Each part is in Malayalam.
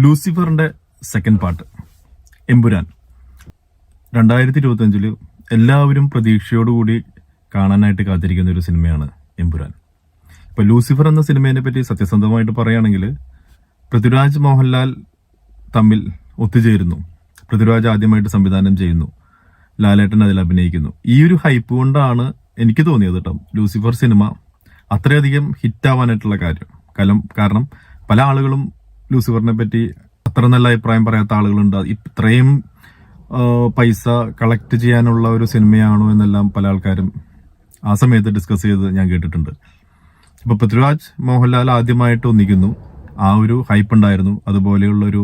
ലൂസിഫറിന്റെ സെക്കൻഡ് പാർട്ട് എമ്പുരാൻ 2025 എല്ലാവരും പ്രതീക്ഷയോടുകൂടി കാണാനായിട്ട് കാത്തിരിക്കുന്ന ഒരു സിനിമയാണ് എമ്പുരാൻ. ഇപ്പൊ ലൂസിഫർ എന്ന സിനിമയെ പറ്റി സത്യസന്ധമായിട്ട് പറയുകയാണെങ്കിൽ പൃഥ്വിരാജ് മോഹൻലാൽ തമ്മിൽ ഒത്തുചേരുന്നു. പൃഥ്വിരാജ് ആദ്യമായിട്ട് സംവിധാനം ചെയ്യുന്നു, ലാലേട്ടൻ അതിൽ അഭിനയിക്കുന്നു. ഈ ഒരു ഹൈപ്പ് കൊണ്ടാണ് എനിക്ക് തോന്നിയത് കേട്ടോ ലൂസിഫർ സിനിമ അത്രയധികം ഹിറ്റാവാനായിട്ടുള്ള കാര്യം. കാരണം പല ആളുകളും ലൂസിഫറിനെ പറ്റി അത്ര നല്ല അഭിപ്രായം പറയാത്ത ആളുകളുണ്ട്. ഇത്രയും പൈസ കളക്ട് ചെയ്യാനുള്ള ഒരു സിനിമയാണോ എന്നെല്ലാം പല ആൾക്കാരും ആ സമയത്ത് ഡിസ്കസ് ചെയ്ത് ഞാൻ കേട്ടിട്ടുണ്ട്. ഇപ്പൊ പൃഥ്വിരാജ് മോഹൻലാൽ ആദ്യമായിട്ട് ഒന്നിക്കുന്നു, ആ ഒരു ഹൈപ്പ് ഉണ്ടായിരുന്നു. അതുപോലെയുള്ള ഒരു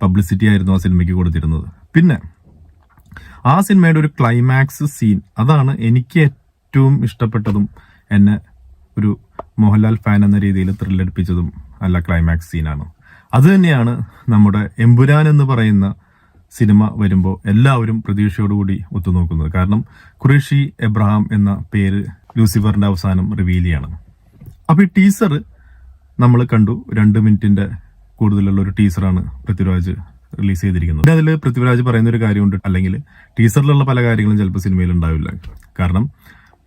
പബ്ലിസിറ്റി ആയിരുന്നു ആ സിനിമയ്ക്ക് കൊടുത്തിരുന്നത്. പിന്നെ ആ സിനിമയുടെ ഒരു ക്ലൈമാക്സ് സീൻ, അതാണ് എനിക്ക് ഏറ്റവും ഇഷ്ടപ്പെട്ടതും എന്നെ ഒരു മോഹൻലാൽ ഫാൻ എന്ന രീതിയിൽ ത്രില്ലടിപ്പിച്ചതും അല്ല ക്ലൈമാക്സ് സീനാണ്. അത് തന്നെയാണ് നമ്മുടെ എമ്പുരാൻ എന്ന് പറയുന്ന സിനിമ വരുമ്പോൾ എല്ലാവരും പ്രതീക്ഷയോടുകൂടി ഒത്തുനോക്കുന്നത്. കാരണം ഖുറേഷി എബ്രഹാം എന്ന പേര് ലൂസിഫറിന്റെ അവസാനം റിവീൽ ചെയ്യാണ്. അപ്പൊ ഈ ടീസർ നമ്മൾ കണ്ടു. 2 മിനിറ്റിന്റെ കൂടുതലുള്ള ഒരു ടീസറാണ് പൃഥ്വിരാജ് റിലീസ് ചെയ്തിരിക്കുന്നത്. അതിൽ പൃഥ്വിരാജ് പറയുന്ന ഒരു കാര്യമുണ്ട്, അല്ലെങ്കിൽ ടീസറിലുള്ള പല കാര്യങ്ങളും ചിലപ്പോൾ സിനിമയിൽ ഉണ്ടാവില്ല. കാരണം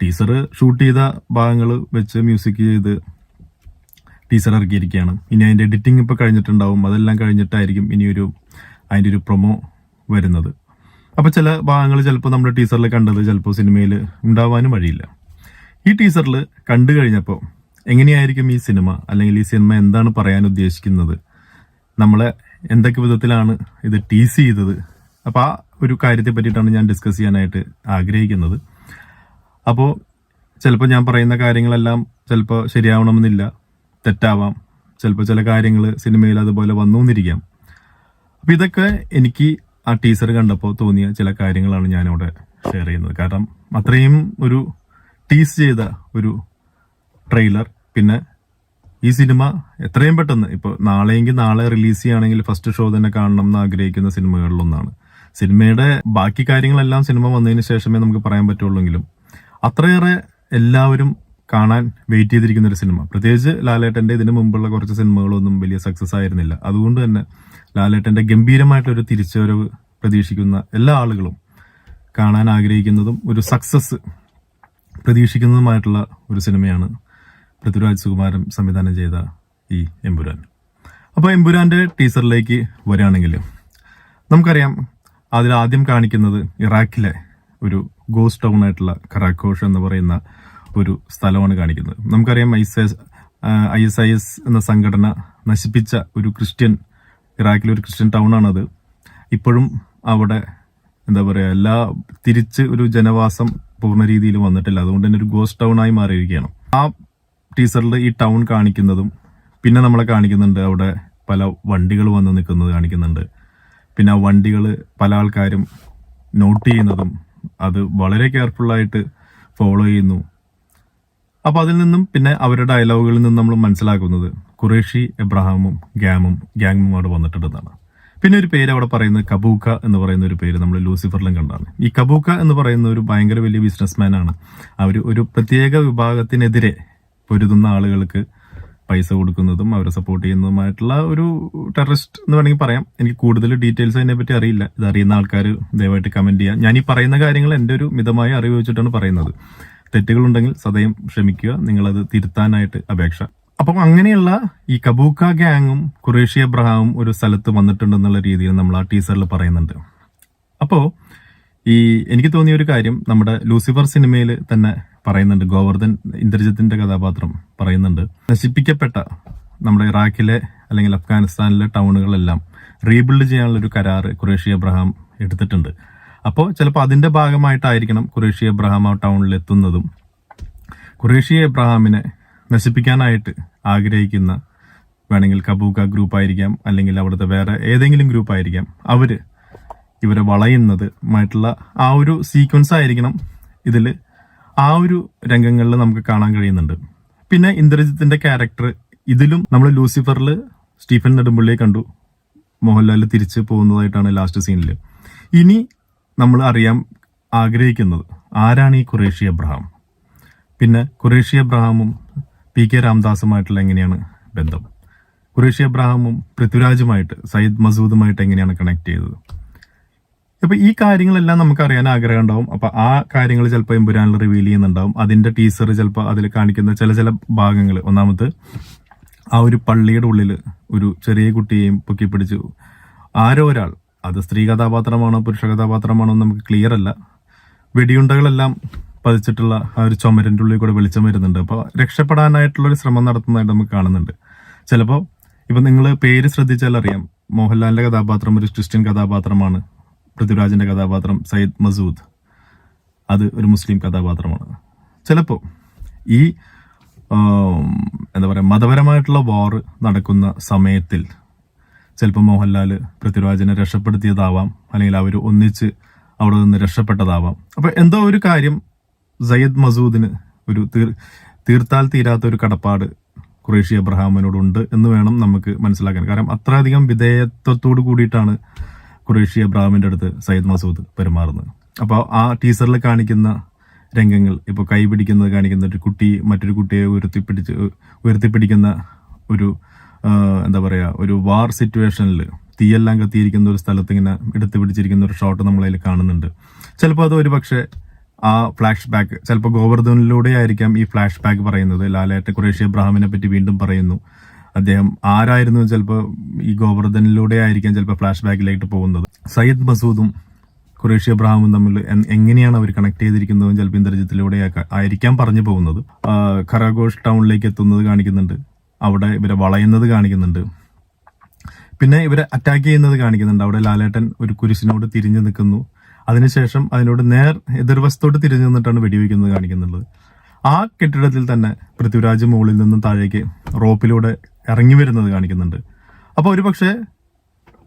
ടീസർ ഷൂട്ട് ചെയ്ത ഭാഗങ്ങൾ വെച്ച് മ്യൂസിക് ചെയ്ത് ടീസർ ഇറക്കിയിരിക്കുകയാണ്. ഇനി അതിന്റെ എഡിറ്റിംഗ് ഇപ്പൊ കഴിഞ്ഞിട്ടുണ്ടാവും. അതെല്ലാം കഴിഞ്ഞിട്ടായിരിക്കും ഇനിയൊരു അതിന്റെ ഒരു പ്രൊമോ വരുന്നത്. അപ്പൊ ചില ഭാഗങ്ങൾ ചിലപ്പോൾ നമ്മുടെ ടീസറിൽ കണ്ടത് ചിലപ്പോൾ സിനിമയിൽ ഉണ്ടാവാനും വഴിയില്ല. ഈ ടീസറിൽ കണ്ടു കഴിഞ്ഞപ്പോൾ എങ്ങനെയായിരിക്കും ഈ സിനിമ, അല്ലെങ്കിൽ ഈ സിനിമ എന്താണ് പറയാൻ ഉദ്ദേശിക്കുന്നത്, നമ്മളെ എന്തൊക്കെ വിധത്തിലാണ് ഇത് ടീസ് ചെയ്തത്, അപ്പൊ ആ ഒരു കാര്യത്തെ പറ്റിയിട്ടാണ് ഞാൻ ഡിസ്കസ് ചെയ്യാനായിട്ട് ആഗ്രഹിക്കുന്നത്. അപ്പോൾ ചിലപ്പോൾ ഞാൻ പറയുന്ന കാര്യങ്ങളെല്ലാം ചിലപ്പോൾ ശരിയാവണമെന്നില്ല, തെറ്റാവാം. ചിലപ്പോൾ ചില കാര്യങ്ങൾ സിനിമയിൽ അതുപോലെ വന്നുകൊണ്ടിരിക്കാം. അപ്പൊ ഇതൊക്കെ എനിക്ക് ആ ടീസർ കണ്ടപ്പോൾ തോന്നിയ ചില കാര്യങ്ങളാണ് ഞാനവിടെ ഷെയർ ചെയ്യുന്നത്. കാരണം അത്രയും ഒരു ടീസ് ചെയ്ത ഒരു ട്രെയിലർ. പിന്നെ ഈ സിനിമ എത്രയും പെട്ടെന്ന് ഇപ്പോൾ നാളെയെങ്കിൽ നാളെ റിലീസ് ചെയ്യുകയാണെങ്കിൽ ഫസ്റ്റ് ഷോ തന്നെ കാണണം എന്ന് ആഗ്രഹിക്കുന്ന സിനിമകളിലൊന്നാണ്. സിനിമയുടെ ബാക്കി കാര്യങ്ങളെല്ലാം സിനിമ വന്നതിന് ശേഷമേ നമുക്ക് പറയാൻ പറ്റുള്ളൂവെങ്കിലും അത്രയേറെ എല്ലാവരും കാണാൻ വെയിറ്റ് ചെയ്തിരിക്കുന്ന ഒരു സിനിമ. പ്രത്യേകിച്ച് ലാലേട്ടന്റെ ഇതിനു മുമ്പുള്ള കുറച്ച് സിനിമകളൊന്നും വലിയ സക്സസ് ആയിരുന്നില്ല. അതുകൊണ്ട് തന്നെ ലാലേട്ടന്റെ ഗംഭീരമായിട്ടൊരു തിരിച്ചുവരവ് പ്രതീക്ഷിക്കുന്ന എല്ലാ ആളുകളും കാണാൻ ആഗ്രഹിക്കുന്നതും ഒരു സക്സസ് പ്രതീക്ഷിക്കുന്നതുമായിട്ടുള്ള ഒരു സിനിമയാണ് പൃഥ്വിരാജ് സുകുമാരൻ സംവിധാനം ചെയ്ത ഈ എമ്പുരാൻ. അപ്പോൾ എമ്പുരാന്റെ ടീസറിലേക്ക് വരികയാണെങ്കിൽ നമുക്കറിയാം, അതിൽ ആദ്യം കാണിക്കുന്നത് ഇറാഖിലെ ഒരു ഗോസ്റ്റ് ടൗൺ ആയിട്ടുള്ള ഖറാഖോഷ് എന്ന് പറയുന്ന ഒരു സ്ഥലമാണ് കാണിക്കുന്നത്. നമുക്കറിയാം ISIS എന്ന സംഘടന നശിപ്പിച്ച ഒരു ഇറാഖിലെ ഒരു ക്രിസ്ത്യൻ ടൗൺ ആണത്. ഇപ്പോഴും അവിടെ എന്താ പറയുക, തിരിച്ച് ഒരു ജനവാസം പൂർണ്ണ രീതിയിൽ വന്നിട്ടില്ല. അതുകൊണ്ട് തന്നെ ഒരു ഗോസ്റ്റ് ടൗൺ ആയി മാറിയിരിക്കുകയാണ്. ആ ടീസറിൽ ഈ ടൗൺ കാണിക്കുന്നതും പിന്നെ നമ്മളെ കാണിക്കുന്നുണ്ട് അവിടെ പല വണ്ടികൾ വന്ന് നിൽക്കുന്നത് കാണിക്കുന്നുണ്ട്. പിന്നെ ആ വണ്ടികൾ പല ആൾക്കാരും നോട്ട് ചെയ്യുന്നതും അത് വളരെ കെയർഫുള്ളായിട്ട് ഫോളോ ചെയ്യുന്നു. അപ്പൊ അതിൽ നിന്നും പിന്നെ അവരുടെ ഡയലോഗുകളിൽ നിന്നും നമ്മൾ മനസ്സിലാക്കുന്നത് ഖുറേഷി എബ്രഹാമും ഗ്യാങ്ങും അവിടെ വന്നിട്ടുണ്ടെന്നാണ്. പിന്നെ ഒരു പേര് അവിടെ പറയുന്നത് കബൂക്ക എന്ന് പറയുന്ന ഒരു പേര് നമ്മൾ ലൂസിഫറിലും കണ്ടാണ്. ഈ കബൂക്ക എന്ന് പറയുന്ന ഒരു ഭയങ്കര വലിയ ബിസിനസ്മാൻ ആണ്. അവർ ഒരു പ്രത്യേക വിഭാഗത്തിനെതിരെ പൊരുതുന്ന ആളുകൾക്ക് പൈസ കൊടുക്കുന്നതും അവരെ സപ്പോർട്ട് ചെയ്യുന്നതുമായിട്ടുള്ള ഒരു ടെററിസ്റ്റ് എന്ന് വേണമെങ്കിൽ പറയാം. എനിക്ക് കൂടുതൽ ഡീറ്റെയിൽസ് അതിനെ പറ്റി അറിയില്ല. ഇത് അറിയുന്ന ആൾക്കാർ ദയവായിട്ട് കമന്റ് ചെയ്യാം. ഞാൻ ഈ പറയുന്ന കാര്യങ്ങൾ എൻ്റെ ഒരു മിതമായ അറിവ് വെച്ചിട്ടാണ് പറയുന്നത്. തെറ്റുകളുണ്ടെങ്കിൽ സദയം ക്ഷമിക്കുക, നിങ്ങളത് തിരുത്താനായിട്ട് അപേക്ഷ. അപ്പം അങ്ങനെയുള്ള ഈ കബൂക്ക ഗ്യാങ്ങും ഖുറേഷി എബ്രഹാമും ഒരു സ്ഥലത്ത് വന്നിട്ടുണ്ടെന്നുള്ള രീതിയിൽ നമ്മൾ ആ ടീസറിൽ പറയുന്നുണ്ട്. അപ്പോ എനിക്ക് തോന്നിയ ഒരു കാര്യം നമ്മുടെ ലൂസിഫർ സിനിമയിൽ തന്നെ പറയുന്നുണ്ട്. ഗോവർദ്ധൻ ഇന്ദ്രജിത്തിന്റെ കഥാപാത്രം പറയുന്നുണ്ട്, നശിപ്പിക്കപ്പെട്ട നമ്മുടെ ഇറാഖിലെ അല്ലെങ്കിൽ അഫ്ഗാനിസ്ഥാനിലെ ടൗണുകളെല്ലാം റീബിൽഡ് ചെയ്യാനുള്ള ഒരു കരാറ് ഖുറേഷി എബ്രഹാം എടുത്തിട്ടുണ്ട്. അപ്പോൾ ചിലപ്പോൾ അതിന്റെ ഭാഗമായിട്ടായിരിക്കണം ഖുറേഷി എബ്രഹാം ആ ടൗണിൽ എത്തുന്നതും. ഖുറേഷി എബ്രഹാമിനെ നശിപ്പിക്കാനായിട്ട് ആഗ്രഹിക്കുന്ന വേണമെങ്കിൽ കബൂക്ക ഗ്രൂപ്പ് ആയിരിക്കാം, അല്ലെങ്കിൽ അവിടുത്തെ വേറെ ഏതെങ്കിലും ഗ്രൂപ്പ് ആയിരിക്കാം, ഇവരെ വളയുന്നതുമായിട്ടുള്ള ആ ഒരു സീക്വൻസ് ആയിരിക്കണം ഇതിൽ ആ ഒരു രംഗങ്ങളിൽ നമുക്ക് കാണാൻ കഴിയുന്നുണ്ട്. പിന്നെ ഇന്ദ്രജിത്തിന്റെ ക്യാരക്ടർ ഇതിലും നമ്മൾ ലൂസിഫറിൽ സ്റ്റീഫൻ നെടുമ്പള്ളിയെ കണ്ടു, മോഹൻലാൽ തിരിച്ച് പോകുന്നതായിട്ടാണ് ലാസ്റ്റ് സീനിൽ. ഇനി നമ്മൾ അറിയാൻ ആഗ്രഹിക്കുന്നത് ആരാണ് ഈ ഖുറേഷി എബ്രഹാം, പിന്നെ ഖുറേഷി എബ്രഹാമും PK രാംദാസുമായിട്ടുള്ള എങ്ങനെയാണ് ബന്ധം. ഖുറേഷി അബ്രഹാമും പൃഥ്വിരാജുമായിട്ട് സയ്യിദ് മസൂദുമായിട്ട് എങ്ങനെയാണ് കണക്ട് ചെയ്തത്. അപ്പൊ ഈ കാര്യങ്ങളെല്ലാം നമുക്ക് അറിയാൻ ആഗ്രഹം ഉണ്ടാവും. അപ്പൊ ആ കാര്യങ്ങൾ ചിലപ്പോൾ എമ്പുരാനിൽ റിവീൽ ചെയ്യുന്നുണ്ടാവും. അതിന്റെ ടീസർ ചിലപ്പോൾ അതിൽ കാണിക്കുന്ന ചില ഭാഗങ്ങൾ, ഒന്നാമത് ആ ഒരു പള്ളിയുടെ ഉള്ളിൽ ഒരു ചെറിയ കുട്ടിയെയും പൊക്കിപ്പിടിച്ചു ആരോ ഒരാൾ, അത് സ്ത്രീ കഥാപാത്രമാണോ പുരുഷ കഥാപാത്രമാണോ നമുക്ക് ക്ലിയർ അല്ല, വെടിയുണ്ടകളെല്ലാം പതിച്ചിട്ടുള്ള ആ ഒരു ചുമരിന്റെ ഉള്ളിൽ കൂടെ വെളിച്ചം വരുന്നുണ്ട്. അപ്പോൾ രക്ഷപ്പെടാനായിട്ടുള്ള ഒരു ശ്രമം നടത്തുന്നതായിട്ട് നമുക്ക് കാണുന്നുണ്ട്. ചിലപ്പോൾ ഇപ്പൊ നിങ്ങൾ പേര് ശ്രദ്ധിച്ചാൽ അറിയാം, മോഹൻലാലിന്റെ കഥാപാത്രം ഒരു ക്രിസ്ത്യൻ കഥാപാത്രമാണ്, പൃഥ്വിരാജിന്റെ കഥാപാത്രം സയ്യിദ് മസൂദ് അത് ഒരു മുസ്ലിം കഥാപാത്രമാണ്. ചിലപ്പോൾ ഈ എന്താ പറയുക മതപരമായിട്ടുള്ള വാർ നടക്കുന്ന സമയത്തിൽ ചിലപ്പോൾ മോഹൻലാൽ പൃഥ്വിരാജിനെ രക്ഷപ്പെടുത്തിയതാവാം, അല്ലെങ്കിൽ അവർ ഒന്നിച്ച് അവിടെ നിന്ന് രക്ഷപ്പെട്ടതാവാം. അപ്പൊ എന്തോ ഒരു കാര്യം സയ്യിദ് മസൂദിന് ഒരു തീർത്താൽ തീരാത്ത ഒരു കടപ്പാട് ഖുറേഷി അബ്രഹാമിനോടുണ്ട് എന്ന് വേണം നമുക്ക് മനസ്സിലാക്കാൻ. കാരണം അത്രയധികം വിധേയത്വത്തോട് കൂടിയിട്ടാണ് ഖുറേഷി അബ്രഹാമിന്റെ അടുത്ത് സയ്യിദ് മസൂദ് പെരുമാറുന്നത്. അപ്പോൾ ആ ടീസറിൽ കാണിക്കുന്ന രംഗങ്ങൾ, ഇപ്പോൾ കൈ പിടിക്കുന്നത് കാണിക്കുന്ന ഒരു കുട്ടി മറ്റൊരു കുട്ടിയെ ഉയർത്തിപ്പിടിക്കുന്ന ഒരു എന്താ പറയാ ഒരു വാർ സിറ്റുവേഷനിൽ തീയെല്ലാം കത്തിയിരിക്കുന്ന ഒരു സ്ഥലത്ത് ഇങ്ങനെ എടുത്തു പിടിച്ചിരിക്കുന്ന ഒരു ഷോട്ട് നമ്മളതിൽ കാണുന്നുണ്ട്. ചിലപ്പോൾ അത് ഒരു പക്ഷേ ആ ഫ്ലാഷ് ബാക്ക്, ചിലപ്പോൾ ഗോവർദ്ധനിലൂടെ ആയിരിക്കാം ഈ ഫ്ലാഷ് ബാക്ക് പറയുന്നത്. ലാലേട്ടൻ ഖുറേഷി അബ്രഹാമിനെ പറ്റി വീണ്ടും പറയുന്നു, അദ്ദേഹം ആരായിരുന്നു, ചിലപ്പോൾ ഈ ഗോവർദ്ധനിലൂടെ ആയിരിക്കാം ചിലപ്പോൾ ഫ്ലാഷ് ബാക്കിലേക്ക് പോകുന്നത്. സയ്യിദ് മസൂദും ഖുറേഷി അബ്രഹാമും തമ്മിൽ എങ്ങനെയാണ് അവർ കണക്ട് ചെയ്തിരിക്കുന്നതും ചിലപ്പോൾ ഇന്ദ്രജിത്തിലൂടെ ആയിരിക്കാം പറഞ്ഞു പോകുന്നത്. ഖരാഘോഷ് ടൗണിലേക്ക് എത്തുന്നത് കാണിക്കുന്നുണ്ട്, അവിടെ ഇവരെ വളയുന്നത് കാണിക്കുന്നുണ്ട്, പിന്നെ ഇവരെ അറ്റാക്ക് ചെയ്യുന്നത് കാണിക്കുന്നുണ്ട്. അവിടെ ലാലേട്ടൻ ഒരു കുരിശിനോട് തിരിഞ്ഞു നിൽക്കുന്നു, അതിനുശേഷം അതിനോട് എതിർവശത്തോട്ട് തിരിഞ്ഞു നിന്നിട്ടാണ് വെടിവെക്കുന്നത് കാണിക്കുന്നുള്ളത്. ആ കെട്ടിടത്തിൽ തന്നെ പൃഥ്വിരാജ് മുകളിൽ നിന്നും താഴേക്ക് റോപ്പിലൂടെ ഇറങ്ങി വരുന്നത് കാണിക്കുന്നുണ്ട്. അപ്പോൾ ഒരു പക്ഷേ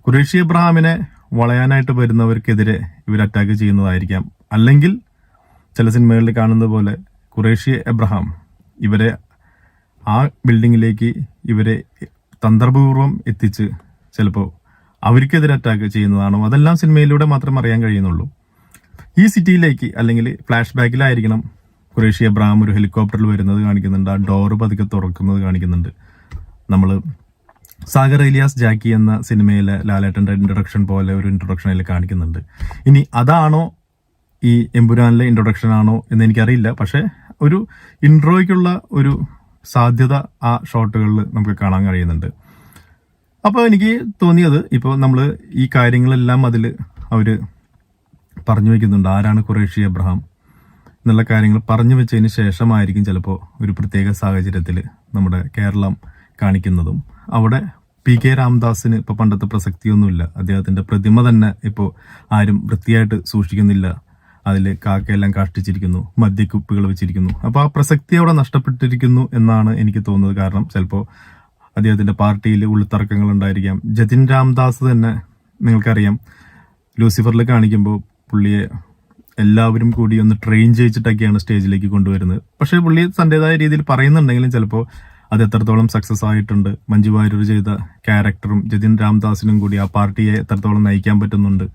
ഖുറേഷി അബ്രഹാമിനെ വളയാനായിട്ട് വരുന്നവർക്കെതിരെ ഇവർ അറ്റാക്ക് ചെയ്യുന്നതായിരിക്കാം. അല്ലെങ്കിൽ ചില സിനിമകളിൽ കാണുന്നത് പോലെ ഖുറേഷി അബ്രഹാം ഇവരെ ആ ബിൽഡിങ്ങിലേക്ക് ഇവരെ തന്ത്രപൂർവ്വം എത്തിച്ച് ചിലപ്പോൾ അവർക്കെതിരെ അറ്റാക്ക് ചെയ്യുന്നതാണോ, അതെല്ലാം സിനിമയിലൂടെ മാത്രം അറിയാൻ കഴിയുന്നുള്ളൂ. ഈ സിറ്റിയിലേക്ക് അല്ലെങ്കിൽ ഫ്ലാഷ് ബാക്കിലായിരിക്കണം ഖുറേഷി അബ്രഹാം ഒരു ഹെലികോപ്റ്ററിൽ വരുന്നത് കാണിക്കുന്നുണ്ട്, ആ ഡോറ് പതുക്കെ തുറക്കുന്നത് കാണിക്കുന്നുണ്ട്. നമ്മൾ സാഗർ ഇലിയാസ് ജാക്കി എന്ന സിനിമയിലെ ലാലേട്ടന്റെ ഇൻട്രൊഡക്ഷൻ പോലെ ഒരു ഇൻട്രൊഡക്ഷൻ അതിൽ കാണിക്കുന്നുണ്ട്. ഇനി അതാണോ ഈ എമ്പുരാനിലെ ഇൻട്രൊഡക്ഷൻ ആണോ എന്ന് എനിക്കറിയില്ല, പക്ഷെ ഒരു ഇൻട്രോയ്ക്കുള്ള ഒരു സാധ്യത ആ ഷോട്ടുകളിൽ നമുക്ക് കാണാൻ കഴിയുന്നുണ്ട്. അപ്പോൾ എനിക്ക് തോന്നിയത്, ഇപ്പോൾ നമ്മൾ ഈ കാര്യങ്ങളെല്ലാം അതിൽ അവർ പറഞ്ഞു വയ്ക്കുന്നുണ്ട്, ആരാണ് ഖുറേഷി അബ്രഹാം എന്നുള്ള കാര്യങ്ങൾ പറഞ്ഞു വെച്ചതിന് ശേഷമായിരിക്കും ചിലപ്പോൾ ഒരു പ്രത്യേക സാഹചര്യത്തിൽ നമ്മുടെ കേരളം കാണിക്കുന്നതും. അവിടെ PK രാംദാസിന് ഇപ്പോൾ പണ്ടത്തെ പ്രസക്തിയൊന്നുമില്ല, അദ്ദേഹത്തിന്റെ പ്രതിമ തന്നെ ഇപ്പോൾ ആരും വൃത്തിയായിട്ട് സൂക്ഷിക്കുന്നില്ല, അതിൽ കാക്കയെല്ലാം കാഷ്ടിച്ചിരിക്കുന്നു, മദ്യക്കുപ്പികൾ വെച്ചിരിക്കുന്നു. അപ്പോൾ ആ പ്രസക്തി അവിടെ നഷ്ടപ്പെട്ടിരിക്കുന്നു എന്നാണ് എനിക്ക് തോന്നുന്നത്. കാരണം ചിലപ്പോൾ അദ്ദേഹത്തിന്റെ പാർട്ടിയിൽ ഉൾത്തർക്കങ്ങൾ ഉണ്ടായിരിക്കാം. ജതിൻ രാംദാസ് തന്നെ നിങ്ങൾക്കറിയാം, ലൂസിഫറിൽ കാണിക്കുമ്പോൾ പുള്ളിയെ എല്ലാവരും കൂടി ഒന്ന് ട്രെയിൻ ചെയ്യിച്ചിട്ടൊക്കെയാണ് സ്റ്റേജിലേക്ക് കൊണ്ടുവരുന്നത്. പക്ഷേ പുള്ളി തൻ്റെതായ രീതിയിൽ പറയുന്നുണ്ടെങ്കിലും ചിലപ്പോൾ അത് എത്രത്തോളം സക്സസ് ആയിട്ടുണ്ട്, മഞ്ജു വാര്യർ ചെയ്ത ക്യാരക്ടറും ജതിൻ രാംദാസിനും കൂടി ആ പാർട്ടിയെ എത്രത്തോളം നയിക്കാൻ പറ്റുന്നുണ്ട്,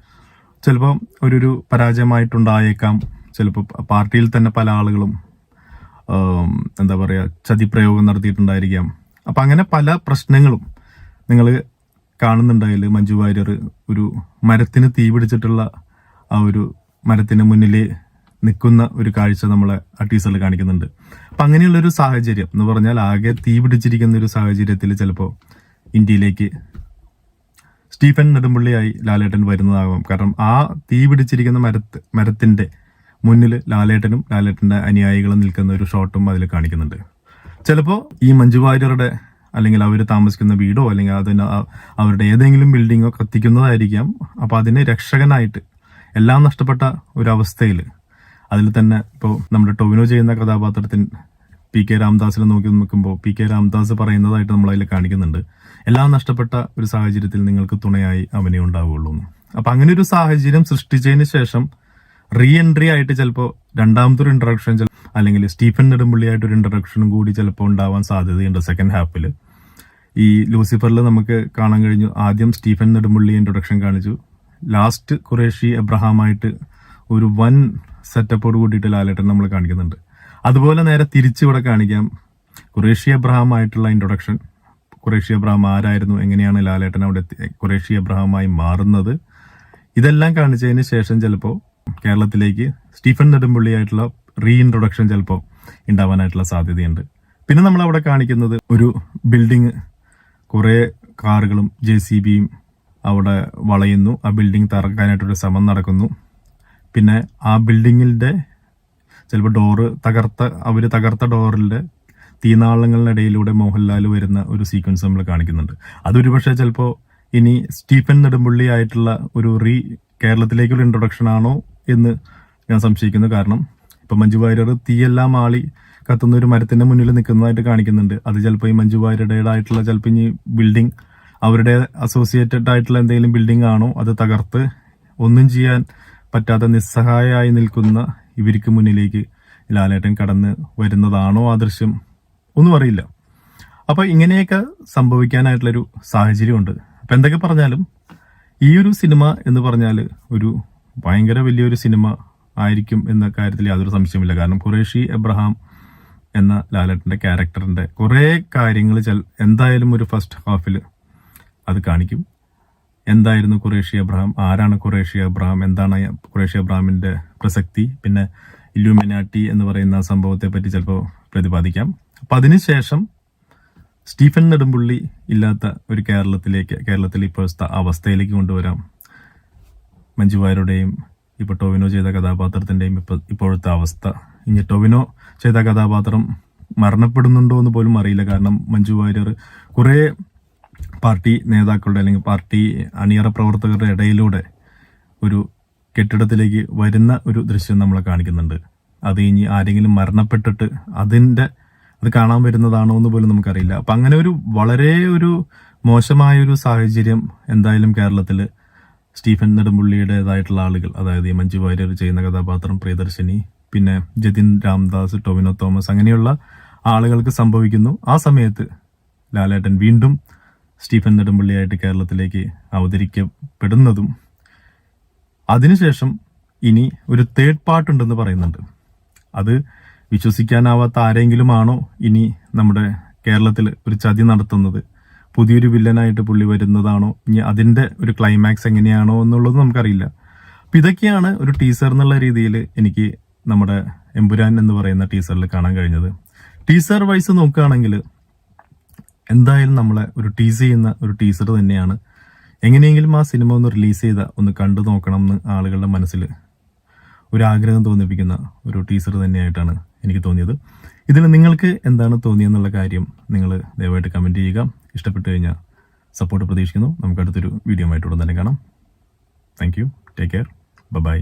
ചിലപ്പോൾ ഒരു പരാജയമായിട്ടുണ്ടായേക്കാം. ചിലപ്പോൾ പാർട്ടിയിൽ തന്നെ പല ആളുകളും എന്താ പറയുക ചതിപ്രയോഗം നടത്തിയിട്ടുണ്ടായിരിക്കാം. അപ്പം അങ്ങനെ പല പ്രശ്നങ്ങളും നിങ്ങൾ കാണുന്നുണ്ടായാൽ മഞ്ജു വാര്യർ ഒരു മരത്തിന് തീ പിടിച്ചിട്ടുള്ള ആ ഒരു മരത്തിന് മുന്നിൽ നിൽക്കുന്ന ഒരു കാഴ്ച നമ്മളെ ആ ടീസറിൽ കാണിക്കുന്നുണ്ട്. അപ്പം അങ്ങനെയുള്ളൊരു സാഹചര്യം എന്ന് പറഞ്ഞാൽ ആകെ തീ പിടിച്ചിരിക്കുന്ന ഒരു സാഹചര്യത്തിൽ ചിലപ്പോൾ ഇന്ത്യയിലേക്ക് സ്റ്റീഫൻ നെടുമ്പള്ളിയായി ലാലേട്ടൻ വരുന്നതാകാം. കാരണം ആ തീ പിടിച്ചിരിക്കുന്ന മരത്തിന്റെ മുന്നിൽ ലാലേട്ടനും ലാലേട്ടന്റെ അനുയായികളും നിൽക്കുന്ന ഒരു ഷോട്ടും അതിൽ കാണിക്കുന്നുണ്ട്. ചിലപ്പോൾ ഈ മഞ്ജു വാര്യരുടെ അല്ലെങ്കിൽ അവർ താമസിക്കുന്ന വീടോ അല്ലെങ്കിൽ അതിന് അവരുടെ ഏതെങ്കിലും ബിൽഡിങ്ങോ കത്തിക്കുന്നതായിരിക്കാം. അപ്പോൾ അതിന് രക്ഷകനായിട്ട് എല്ലാം നഷ്ടപ്പെട്ട ഒരു അവസ്ഥയിൽ അതിൽ തന്നെ ഇപ്പോൾ നമ്മുടെ ടൊവിനോ ചെയ്യുന്ന കഥാപാത്രത്തിന് PK രാംദാസിനെ നോക്കി നിൽക്കുമ്പോൾ PK രാംദാസ് പറയുന്നതായിട്ട് നമ്മളതിൽ കാണിക്കുന്നുണ്ട്, എല്ലാം നഷ്ടപ്പെട്ട ഒരു സാഹചര്യത്തിൽ നിങ്ങൾക്ക് തുണയായി അവനെ ഉണ്ടാവുകയുള്ളൂ. അപ്പൊ അങ്ങനെ ഒരു സാഹചര്യം സൃഷ്ടിച്ചതിന് ശേഷം റീ എൻട്രി ആയിട്ട് ചിലപ്പോൾ രണ്ടാമതൊരു ഇൻട്രഡക്ഷൻ അല്ലെങ്കിൽ സ്റ്റീഫൻ നെടുമ്പള്ളിയായിട്ട് ഒരു ഇൻട്രഡക്ഷനും കൂടി ചിലപ്പോൾ ഉണ്ടാവാൻ സാധ്യതയുണ്ട് സെക്കൻഡ് ഹാഫിൽ. ഈ ലൂസിഫറിൽ നമുക്ക് കാണാൻ കഴിഞ്ഞു, ആദ്യം സ്റ്റീഫൻ നെടുമ്പള്ളി ഇൻട്രൊഡക്ഷൻ കാണിച്ചു, ലാസ്റ്റ് ഖുറേഷി അബ്രഹാമായിട്ട് ഒരു വൻ സെറ്റപ്പോട് കൂട്ടിയിട്ട് ലാലേട്ടൻ നമ്മൾ കാണിക്കുന്നുണ്ട്. അതുപോലെ നേരെ തിരിച്ചിവിടെ കാണിക്കാം, ഖുറേഷി അബ്രഹാമായിട്ടുള്ള ഇൻട്രൊഡക്ഷൻ ഖുറേഷി അബ്രഹാം ആരായിരുന്നു, എങ്ങനെയാണ് ലാലേട്ടൻ അവിടെ ഖുറേഷി അബ്രഹാമായി മാറുന്നത്, ഇതെല്ലാം കാണിച്ചതിന് ശേഷം ചിലപ്പോൾ കേരളത്തിലേക്ക് സ്റ്റീഫൻ നെടുമ്പള്ളിയായിട്ടുള്ള റീഇൻട്രൊഡക്ഷൻ ചിലപ്പോൾ ഉണ്ടാവാനായിട്ടുള്ള സാധ്യതയുണ്ട്. പിന്നെ നമ്മൾ അവിടെ കാണിക്കുന്നത് ഒരു ബിൽഡിങ്, കുറേ കാറുകളും JCBയും അവിടെ വളയുന്നു. ആ ബിൽഡിംഗ് തകർക്കാനായിട്ടൊരു ശ്രമം നടക്കുന്നു. പിന്നെ ആ ബിൽഡിങ്ങിന്റെ ചിലപ്പോൾ തകർത്ത ഡോറിന്റെ തീനാളങ്ങളിനിടയിലൂടെ മോഹൻലാൽ വരുന്ന ഒരു സീക്വൻസ് നമ്മൾ കാണിക്കുന്നുണ്ട്. അതൊരു പക്ഷേ ചിലപ്പോൾ ഇനി സ്റ്റീഫൻ നെടുമ്പള്ളി ആയിട്ടുള്ള ഒരു കേരളത്തിലേക്കുള്ള ഇൻട്രൊഡക്ഷൻ ആണോ എന്ന് ഞാൻ സംശയിക്കുന്നു. കാരണം ഇപ്പൊ മഞ്ജു വാര്യർ തീയെല്ലാം ആളി കത്തുന്ന ഒരു മരത്തിന്റെ മുന്നിൽ നിൽക്കുന്നതായിട്ട് കാണിക്കുന്നുണ്ട്. അത് ചിലപ്പോൾ ഈ മഞ്ജു വാര്യരുടേതായിട്ടുള്ള ചിലപ്പോൾ ഇനി ബിൽഡിംഗ് അവരുടെ അസോസിയേറ്റഡ് ആയിട്ടുള്ള എന്തെങ്കിലും ബിൽഡിംഗ് ആണോ, അത് തകർത്ത് ഒന്നും ചെയ്യാൻ പറ്റാത്ത നിസ്സഹായമായി നിൽക്കുന്ന ഇവർക്ക് മുന്നിലേക്ക് ലാലേട്ടൻ കടന്ന് വരുന്നതാണോ ആ ദൃശ്യം, ഒന്നും അറിയില്ല. അപ്പൊ ഇങ്ങനെയൊക്കെ സംഭവിക്കാനായിട്ടുള്ളൊരു സാഹചര്യമുണ്ട്. അപ്പൊ എന്തൊക്കെ പറഞ്ഞാലും ഈ ഒരു സിനിമ എന്ന് പറഞ്ഞാൽ ഒരു ഭയങ്കര വലിയൊരു സിനിമ ആയിരിക്കും എന്ന കാര്യത്തിൽ യാതൊരു സംശയമില്ല. കാരണം ഖുറേഷി അബ്രഹാം എന്ന ലാലേട്ടന്റെ ക്യാരക്ടറിന്റെ കുറെ കാര്യങ്ങൾ എന്തായാലും ഒരു ഫസ്റ്റ് ഹാഫിൽ അത് കാണിക്കും. എന്തായിരുന്നു ഖുറേഷി അബ്രഹാം, ആരാണ് ഖുറേഷി അബ്രഹാം, എന്താണ് ഖുറേഷി അബ്രഹാമിന്റെ പ്രസക്തി, പിന്നെ ഇല്യൂമിനാറ്റി എന്ന് പറയുന്ന സംഭവത്തെ പറ്റി ചിലപ്പോൾ പ്രതിപാദിക്കാം. അപ്പൊ അതിനുശേഷം സ്റ്റീഫൻ നെടുമ്പള്ളി ഇല്ലാത്ത ഒരു കേരളത്തിൽ ഇപ്പോഴത്തെ അവസ്ഥയിലേക്ക് കൊണ്ടുവരാം. മഞ്ജു വാര്യരുടെയും ഇപ്പൊ ടോവിനോ ചെയ്ത കഥാപാത്രത്തിന്റെയും ഇപ്പോഴത്തെ അവസ്ഥ. ഇനി ടോവിനോ ചെയ്ത കഥാപാത്രം മരണപ്പെടുന്നുണ്ടോ എന്ന് പോലും അറിയില്ല. കാരണം മഞ്ജു വാര്യർ കുറെ പാർട്ടി നേതാക്കളുടെ അല്ലെങ്കിൽ പാർട്ടി അണിയറ പ്രവർത്തകരുടെ ഇടയിലൂടെ ഒരു കെട്ടിടത്തിലേക്ക് വരുന്ന ഒരു ദൃശ്യം നമ്മളെ കാണിക്കുന്നുണ്ട്. അത് ഇനി ആരെങ്കിലും മരണപ്പെട്ടിട്ട് അത് കാണാൻ വരുന്നതാണോ എന്ന് പോലും നമുക്കറിയില്ല. അപ്പൊ അങ്ങനെ ഒരു വളരെ ഒരു മോശമായ ഒരു സാഹചര്യം എന്തായാലും കേരളത്തിൽ സ്റ്റീഫൻ നെടുമ്പള്ളിയുടേതായിട്ടുള്ള ആളുകൾ, അതായത് ഈ മഞ്ജു വാര്യർ ചെയ്യുന്ന കഥാപാത്രം പ്രിയദർശിനി, പിന്നെ ജതിൻ രാംദാസ്, ടൊവിനോ തോമസ്, അങ്ങനെയുള്ള ആളുകൾക്ക് സംഭവിക്കുന്നു. ആ സമയത്ത് ലാലേട്ടൻ വീണ്ടും സ്റ്റീഫൻ നെടുമ്പള്ളിയായിട്ട് കേരളത്തിലേക്ക് അവതരിക്കപ്പെടുന്നതും അതിനുശേഷം ഇനി ഒരു തേർഡ് പാർട്ട് ഉണ്ടെന്ന് പറയുന്നുണ്ട്. അത് വിശ്വസിക്കാനാവാത്ത ആരെങ്കിലും ആണോ ഇനി നമ്മുടെ കേരളത്തിൽ ഒരു ചതി നടത്തുന്നത്, പുതിയൊരു വില്ലനായിട്ട് പുള്ളി വരുന്നതാണോ, ഇനി അതിന്റെ ഒരു ക്ലൈമാക്സ് എങ്ങനെയാണോ എന്നുള്ളത് നമുക്കറിയില്ല. അപ്പൊ ഇതൊക്കെയാണ് ഒരു ടീസർ എന്നുള്ള രീതിയിൽ എനിക്ക് നമ്മുടെ എമ്പുരാൻ എന്ന് പറയുന്ന ടീസറിൽ കാണാൻ കഴിഞ്ഞത്. ടീസർ വൈസ് നോക്കുകയാണെങ്കിൽ എന്തായാലും നമ്മളെ ഒരു ടീസ് ചെയ്യുന്ന ഒരു ടീസർ തന്നെയാണ്. എങ്ങനെയെങ്കിലും ആ സിനിമ ഒന്ന് റിലീസ് ചെയ്ത ഒന്ന് കണ്ടു നോക്കണം എന്ന് ആളുകളുടെ മനസ്സിൽ ഒരു ആഗ്രഹം തോന്നിപ്പിക്കുന്ന ഒരു ടീസർ തന്നെയായിട്ടാണ് എനിക്ക് തോന്നിയത്. ഇതിൽ നിങ്ങൾക്ക് എന്താണ് തോന്നിയെന്നുള്ള കാര്യം നിങ്ങൾ ദയവായിട്ട് കമന്റ് ചെയ്യുക. ഇഷ്ടപ്പെട്ടു കഴിഞ്ഞാൽ സപ്പോർട്ട് പ്രതീക്ഷിക്കുന്നു. നമുക്ക് അടുത്തൊരു വീഡിയോ ആയിട്ട് ഉടൻ തന്നെ കാണാം. Thank you. Take care. By.